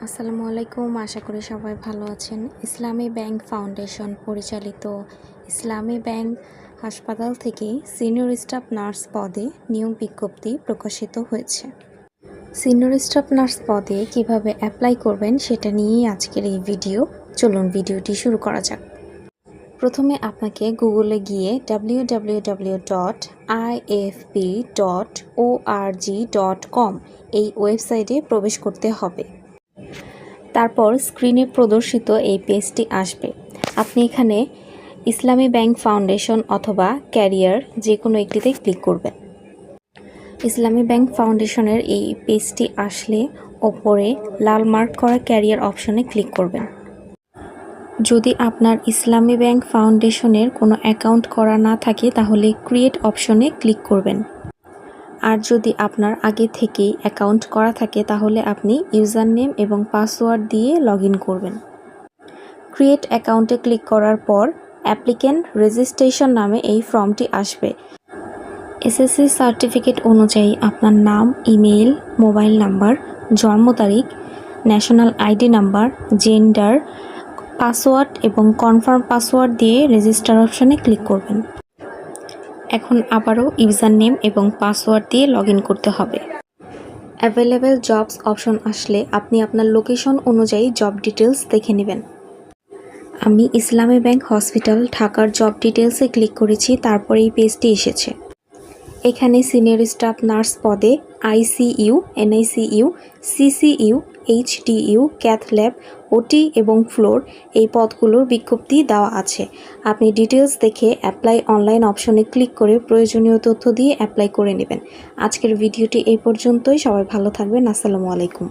আসসালামু আলাইকুম। আশা করি সবাই ভালো আছেন। ইসলামী ব্যাংক ফাউন্ডেশন পরিচালিত ইসলামী ব্যাংক হাসপাতাল থেকে সিনিয়র স্টাফ নার্স পদে নিয়োগ বিজ্ঞপ্তি প্রকাশিত হয়েছে। সিনিয়র স্টাফ নার্স পদে কিভাবে অ্যাপ্লাই করবেন সেটা নিয়েই আজকের এই ভিডিও। চলুন ভিডিওটি শুরু করা যাক। প্রথমে আপনাকে গুগলে গিয়ে www.ifp.org.com এই ওয়েবসাইটে প্রবেশ করতে হবে। তারপর স্ক্রিনে প্রদর্শিত এই পেজটি আসবে। আপনি এখানে ইসলামী ব্যাংক ফাউন্ডেশন অথবা ক্যারিয়ার যে কোনো একটিতে ক্লিক করবেন। ইসলামী ব্যাংক ফাউন্ডেশনের এই পেজটি আসলে ওপরে লাল মার্ক করা ক্যারিয়ার অপশনে ক্লিক করবেন। যদি আপনার ইসলামী ব্যাংক ফাউন্ডেশনের কোনো অ্যাকাউন্ট করা না থাকে তাহলে ক্রিয়েট অপশনে ক্লিক করবেন। আর যদি আপনার আগে থেকেই অ্যাকাউন্ট করা থাকে তাহলে আপনি ইউজার নেম এবং পাসওয়ার্ড দিয়ে লগ ইন করবেন। ক্রিয়েট অ্যাকাউন্টে ক্লিক করার পর অ্যাপ্লিক্যান্ট রেজিস্ট্রেশন নামে এই ফর্মটি আসবে। এসএসসি সার্টিফিকেট অনুযায়ী আপনার নাম, ইমেইল, মোবাইল নাম্বার, জন্ম তারিখ, national ID number, gender, password এবং কনফার্ম পাসওয়ার্ড দিয়ে রেজিস্টার অপশনে ক্লিক করবেন। এখন আবারও ইউজার নেম এবং পাসওয়ার্ড দিয়ে লগ ইন করতে হবে। অ্যাভেলেবেল জবস অপশন আসলে আপনি আপনার লোকেশন অনুযায়ী জব ডিটেলস দেখে নেবেন। আমি ইসলামী ব্যাংক হসপিটাল ঢাকার জব ডিটেলসে ক্লিক করেছি, তারপরে এই পেজটি এসেছে। এখানে সিনিয়র স্টাফ নার্স পদে ICU, NICU, CCU, HDU, cath lab, ওটি এবং ফ্লোর এই পদগুলোর বিজ্ঞপ্তি দেওয়া আছে। আপনি ডিটেলস দেখে অ্যাপ্লাই অনলাইন অপশনে ক্লিক করে প্রয়োজনীয় তথ্য দিয়ে অ্যাপ্লাই করে নেবেন। আজকের ভিডিওটি এই পর্যন্তই। সবাই ভালো থাকবেন। আসসালামু আলাইকুম।